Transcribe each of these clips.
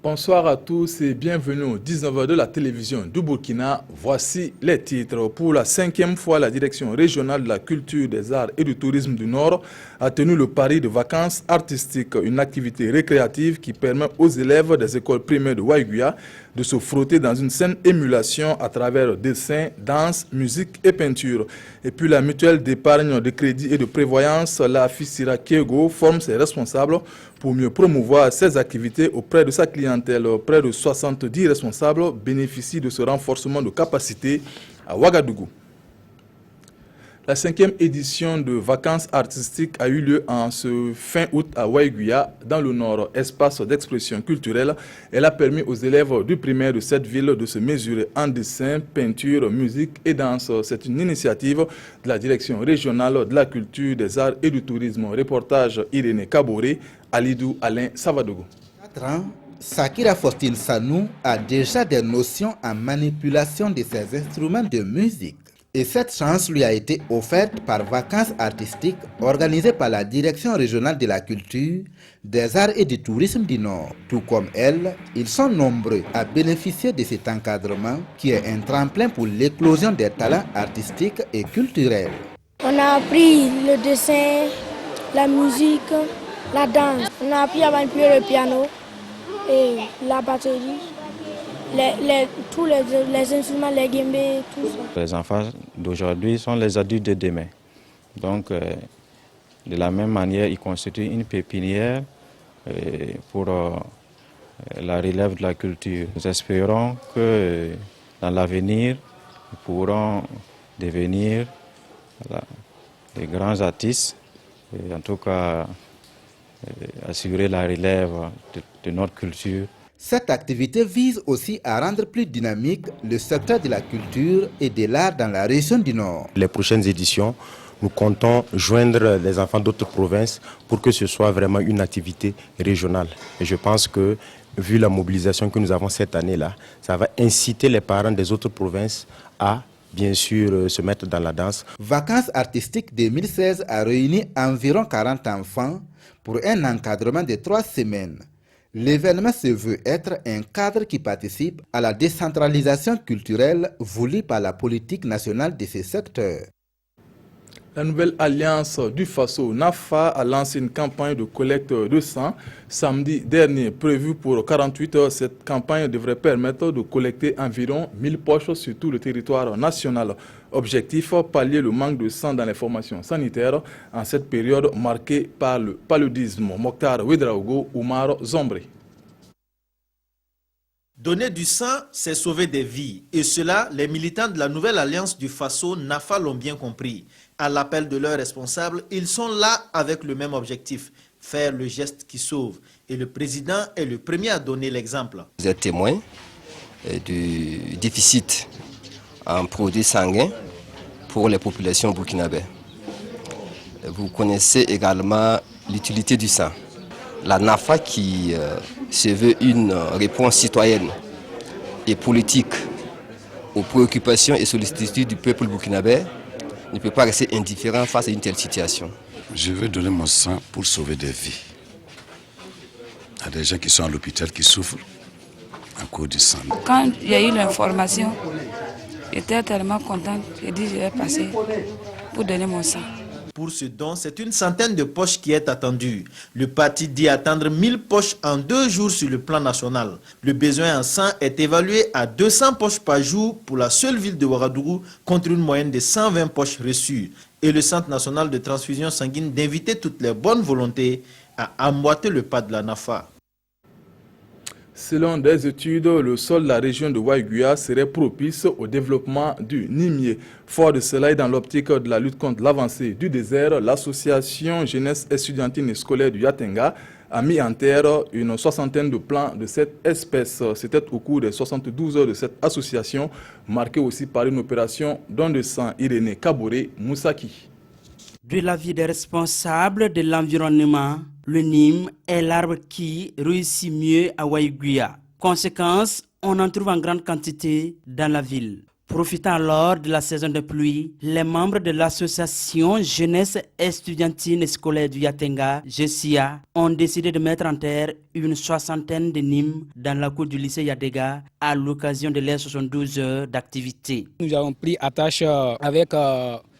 Bonsoir à tous et bienvenue au 19h de la télévision du Burkina. Voici les titres. Pour la 5e fois, la direction régionale de la culture, des arts et du tourisme du Nord a tenu le pari de vacances artistiques, une activité récréative qui permet aux élèves des écoles primaires de Waïguya de se frotter dans une saine émulation à travers dessins, danse, musique et peinture. Et puis la mutuelle d'épargne, de crédit et de prévoyance, la FICIRA Kiego, forme ses responsables pour mieux promouvoir ses activités auprès de sa clientèle. Près de 70 responsables bénéficient de ce renforcement de capacité à Ouagadougou. La 5e édition de vacances artistiques a eu lieu en ce fin août à Waïguya, dans le Nord, espace d'expression culturelle. Elle a permis aux élèves du primaire de cette ville de se mesurer en dessin, peinture, musique et danse. C'est une initiative de la direction régionale de la culture, des arts et du tourisme. Reportage Irénée Kaboré, Alidou Alain Savadogo. 4 ans, Sakira Faustine Sanou a déjà des notions en manipulation de ses instruments de musique. Et cette chance lui a été offerte par Vacances artistiques organisées par la Direction régionale de la culture, des arts et du tourisme du Nord. Tout comme elle, ils sont nombreux à bénéficier de cet encadrement qui est un tremplin pour l'éclosion des talents artistiques et culturels. On a appris le dessin, la musique, la danse. On a appris à manipuler le piano et la batterie. Tous les instruments, les guimbés, tout ça. Les enfants d'aujourd'hui sont les adultes de demain. Donc, de la même manière, ils constituent une pépinière pour la relève de la culture. Nous espérons que dans l'avenir, nous pourrons devenir des grands artistes, et en tout cas assurer la relève de notre culture. Cette activité vise aussi à rendre plus dynamique le secteur de la culture et de l'art dans la région du Nord. Les prochaines éditions, nous comptons joindre les enfants d'autres provinces pour que ce soit vraiment une activité régionale. Et je pense que, vu la mobilisation que nous avons cette année-là, ça va inciter les parents des autres provinces à, bien sûr, se mettre dans la danse. Vacances artistiques 2016 a réuni environ 40 enfants pour un encadrement de 3 semaines. L'événement se veut être un cadre qui participe à la décentralisation culturelle voulue par la politique nationale de ce secteur. La nouvelle alliance du Faso, NAFA, a lancé une campagne de collecte de sang samedi dernier. Prévue pour 48 heures, cette campagne devrait permettre de collecter environ 1000 poches sur tout le territoire national. Objectif, pallier le manque de sang dans les formations sanitaires en cette période marquée par le paludisme. Mokhtar Ouedraogo, Oumar Zombré. Donner du sang, c'est sauver des vies. Et cela, les militants de la nouvelle alliance du Faso, NAFA, l'ont bien compris. À l'appel de leurs responsables, ils sont là avec le même objectif, faire le geste qui sauve. Et le président est le premier à donner l'exemple. Vous êtes témoin du déficit en produits sanguins pour les populations burkinabées. Vous connaissez également l'utilité du sang. La NAFA qui se veut une réponse citoyenne et politique aux préoccupations et sollicitudes du peuple burkinabé ne peut pas rester indifférent face à une telle situation. Je veux donner mon sang pour sauver des vies. Il y a des gens qui sont à l'hôpital qui souffrent à cause du sang. Quand il y a eu l'information, j'étais tellement contente. J'ai dit je vais passer pour donner mon sang. Pour ce don, c'est une centaine de poches qui est attendue. Le parti dit attendre 1000 poches en 2 jours sur le plan national. Le besoin en sang est évalué à 200 poches par jour pour la seule ville de Ouagadougou contre une moyenne de 120 poches reçues. Et le Centre national de transfusion sanguine d'inviter toutes les bonnes volontés à emboîter le pas de la NAFA. Selon des études, le sol de la région de Waïguya serait propice au développement du nimier. Fort de cela et dans l'optique de la lutte contre l'avancée du désert, l'association jeunesse estudiantine et scolaire du Yatenga a mis en terre une soixantaine de plants de cette espèce. C'était au cours des 72 heures de cette association, marquée aussi par une opération don de sang. Irénée Kaboré, Moussaki. De l'avis des responsables de l'environnement, le Nîmes est l'arbre qui réussit mieux à Waïguya. Conséquence, on en trouve en grande quantité dans la ville. Profitant alors de la saison de pluie, les membres de l'association Jeunesse Estudiantine Scolaire du Yatenga, GESIA, ont décidé de mettre en terre une soixantaine de Nîmes dans la cour du lycée Yadega à l'occasion de leurs 72 heures d'activité. Nous avons pris attache avec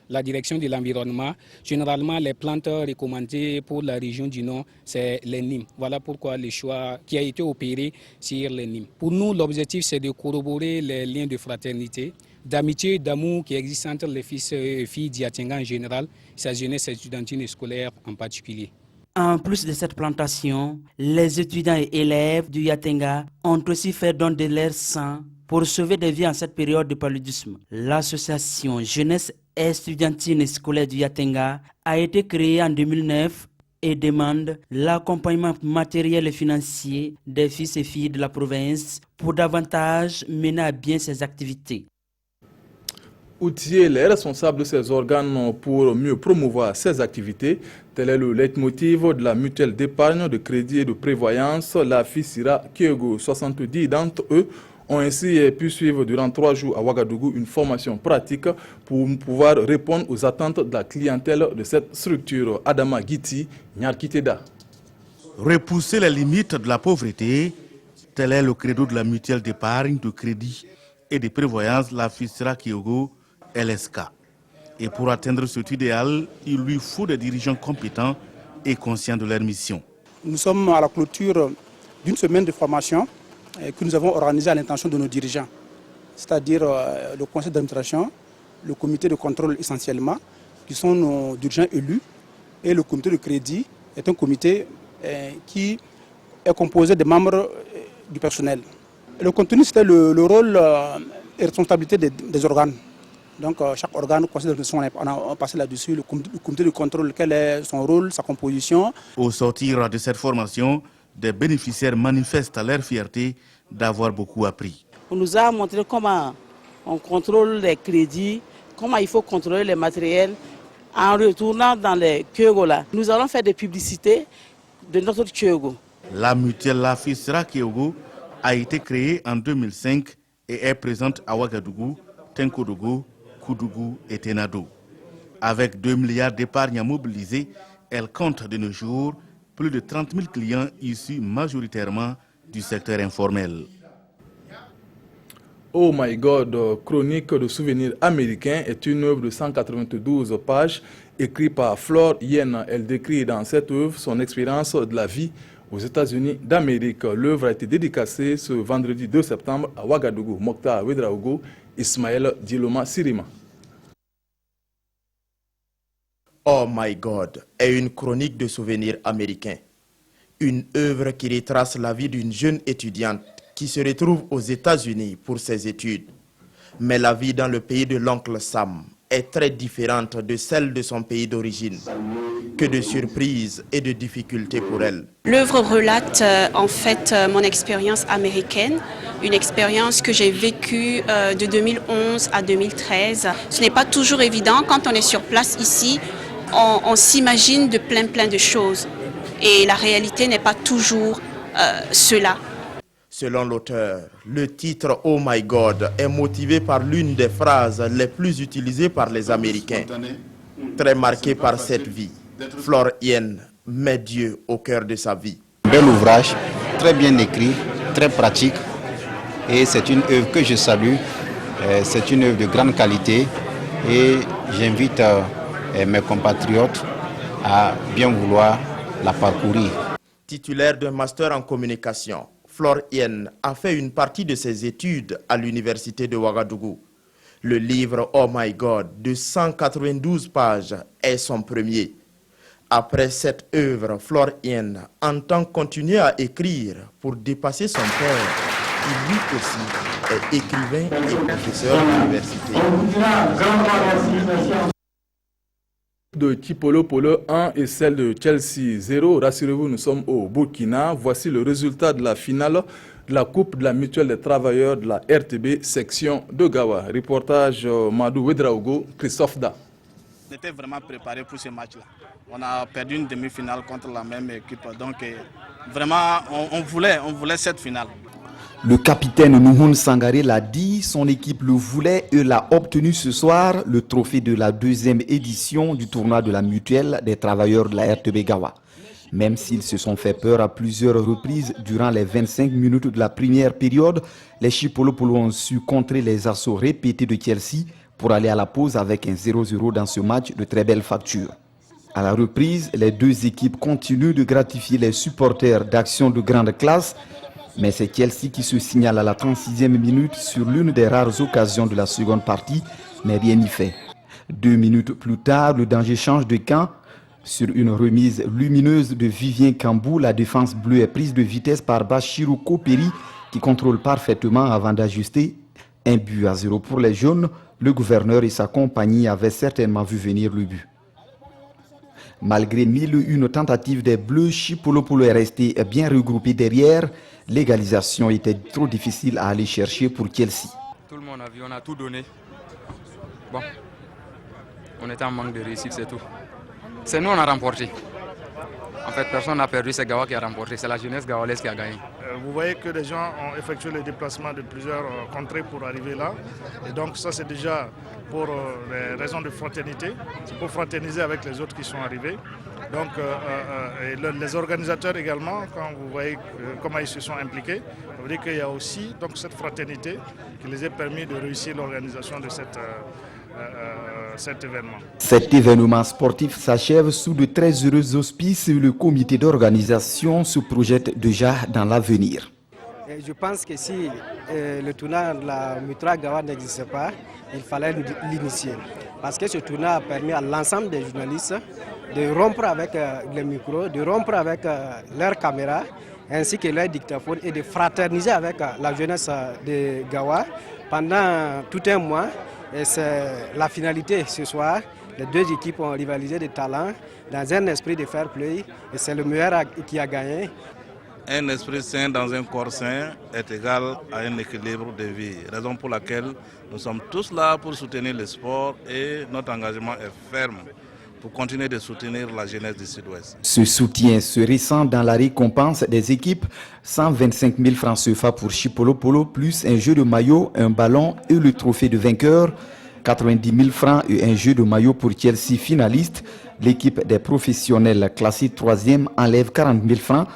la direction de l'environnement. Généralement, les plantes recommandées pour la région du Nord, c'est les Nîmes. Voilà pourquoi le choix qui a été opéré sur les Nîmes. Pour nous, l'objectif, c'est de corroborer les liens de fraternité, d'amitié et d'amour qui existent entre les fils et filles d'Yatenga en général, sa jeunesse estudiantine et scolaire en particulier. En plus de cette plantation, les étudiants et élèves du Yatenga ont aussi fait don de leur sang pour sauver des vies en cette période de paludisme. L'association Jeunesse Estudiantine et Scolaire du Yatenga a été créée en 2009 et demande l'accompagnement matériel et financier des fils et filles de la province pour davantage mener à bien ces activités. Outiller les responsables de ces organes pour mieux promouvoir ces activités, tel est le leitmotiv de la mutuelle d'épargne, de crédit et de prévoyance, la FICIRA Kyogo. 70 d'entre eux ont ainsi pu suivre durant 3 jours à Ouagadougou une formation pratique pour pouvoir répondre aux attentes de la clientèle de cette structure. Adama Giti, Nyarkiteda. Repousser les limites de la pauvreté, tel est le credo de la mutuelle d'épargne, de crédit et de prévoyance, la FICIRA Kyogo LSK. Et pour atteindre cet idéal, il lui faut des dirigeants compétents et conscients de leur mission. Nous sommes à la clôture d'une semaine de formation que nous avons organisée à l'intention de nos dirigeants, c'est-à-dire le conseil d'administration, le comité de contrôle essentiellement, qui sont nos dirigeants élus, et le comité de crédit est un comité qui est composé des membres du personnel. Le contenu, c'était le rôle et responsabilité des organes. Donc chaque organe, conseil d'administration, on a passé là-dessus, le comité de contrôle, quel est son rôle, sa composition. Au sortir de cette formation, des bénéficiaires manifestent leur fierté d'avoir beaucoup appris. On nous a montré comment on contrôle les crédits, comment il faut contrôler les matériels en retournant dans les Kyogo là. Nous allons faire des publicités de notre Kyogo. La mutuelle La FICIRA Kyogo a été créée en 2005 et est présente à Ouagadougou, Tenkodougou, Koudougou et Tenado. Avec 2 milliards d'épargne à mobiliser, elle compte de nos jours plus de 30 000 clients issus majoritairement du secteur informel. Oh My God, chronique de souvenirs américains est une œuvre de 192 pages écrite par Flore Yen. Elle décrit dans cette œuvre son expérience de la vie aux États-Unis d'Amérique. L'œuvre a été dédicacée ce vendredi 2 septembre à Ouagadougou. Mokhtar Wedraogo, Ismaël Diloma Sirima. Oh My God est une chronique de souvenirs américains. Une œuvre qui retrace la vie d'une jeune étudiante qui se retrouve aux États-Unis pour ses études. Mais la vie dans le pays de l'oncle Sam est très différente de celle de son pays d'origine. Que de surprises et de difficultés pour elle. L'œuvre relate en fait mon expérience américaine, une expérience que j'ai vécue de 2011 à 2013. Ce n'est pas toujours évident quand on est sur place ici. On s'imagine de plein de choses et la réalité n'est pas toujours cela. Selon l'auteur, le titre « Oh My God » est motivé par l'une des phrases les plus utilisées par les Américains. Très marqué par cette vie, Flore Yen met Dieu au cœur de sa vie. Bel ouvrage, très bien écrit, très pratique et c'est une œuvre que je salue. C'est une œuvre de grande qualité et j'invite mes compatriotes à bien vouloir la parcourir. Titulaire d'un master en communication, Flore Yen a fait une partie de ses études à l'université de Ouagadougou. Le livre « Oh My God » de 192 pages est son premier. Après cette œuvre, Flore Yen entend continuer à écrire pour dépasser son père, qui lui aussi est écrivain et professeur d'université. De Tipolo Polo 1 et celle de Chelsea 0. Rassurez-vous, nous sommes au Burkina. Voici le résultat de la finale de la Coupe de la Mutuelle des Travailleurs de la RTB, section de Gawa. Reportage Madou Wedraogo, Christophe Da. On était vraiment préparé pour ce match-là. On a perdu une demi-finale contre la même équipe. Donc vraiment, on voulait cette finale. Le capitaine Nuhun Sangaré l'a dit, son équipe le voulait et l'a obtenu ce soir, le trophée de la 2e édition du tournoi de la mutuelle des travailleurs de la RTB Gawa. Même s'ils se sont fait peur à plusieurs reprises durant les 25 minutes de la première période, les Chipolopolo ont su contrer les assauts répétés de Chelsea pour aller à la pause avec un 0-0 dans ce match de très belle facture. À la reprise, les deux équipes continuent de gratifier les supporters d'actions de grande classe, mais c'est Chelsea qui se signale à la 36e minute sur l'une des rares occasions de la seconde partie, mais rien n'y fait. 2 minutes plus tard, le danger change de camp. Sur une remise lumineuse de Vivien Kambou, la défense bleue est prise de vitesse par Bachirou Koperi qui contrôle parfaitement avant d'ajuster. 1-0 pour les jaunes, le gouverneur et sa compagnie avaient certainement vu venir le but. Malgré 1001 tentatives des Bleus, Chipolopolo est resté bien regroupé derrière. L'égalisation était trop difficile à aller chercher pour Chelsea. Tout le monde a vu, on a tout donné. Bon, on était en manque de réussite, c'est tout. C'est nous, on a remporté. En fait, personne n'a perdu, c'est Gawa qui a remporté. C'est la jeunesse gawalaise qui a gagné. Vous voyez que les gens ont effectué le déplacement de plusieurs contrées pour arriver là. Et donc ça, c'est déjà pour les raisons de fraternité. C'est pour fraterniser avec les autres qui sont arrivés. Donc les organisateurs également, quand vous voyez comment ils se sont impliqués, ça veut dire qu'il y a aussi donc, cette fraternité qui les a permis de réussir l'organisation de cet événement. Cet événement sportif s'achève sous de très heureux auspices et le comité d'organisation se projette déjà dans l'avenir. Je pense que si le tournoi de la Mutra Gawa n'existait pas, il fallait l'initier. Parce que ce tournoi a permis à l'ensemble des journalistes de rompre avec les micros, de rompre avec leurs caméras, ainsi que leurs dictaphones et de fraterniser avec la jeunesse de Gawa pendant tout un mois. Et c'est la finalité ce soir. Les deux équipes ont rivalisé de talent dans un esprit de fair play et c'est le meilleur qui a gagné. Un esprit sain dans un corps sain est égal à un équilibre de vie. Raison pour laquelle nous sommes tous là pour soutenir le sport et notre engagement est ferme pour continuer de soutenir la jeunesse du Sud-Ouest. Ce soutien se ressent dans la récompense des équipes, 125 000 francs CFA pour Chipolopolo, plus un jeu de maillot, un ballon et le trophée de vainqueur, 90 000 francs et un jeu de maillot pour Chelsea finaliste. L'équipe des professionnels classée 3e enlève 40 000 francs.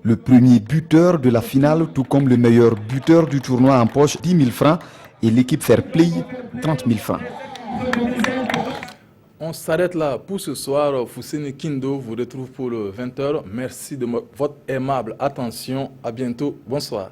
Le premier buteur de la finale, tout comme le meilleur buteur du tournoi en poche, 10 000 francs et l'équipe Fair Play, 30 000 francs. On s'arrête là pour ce soir. Fousseni Kindo vous retrouve pour le 20h. Merci de votre aimable attention. À bientôt. Bonsoir.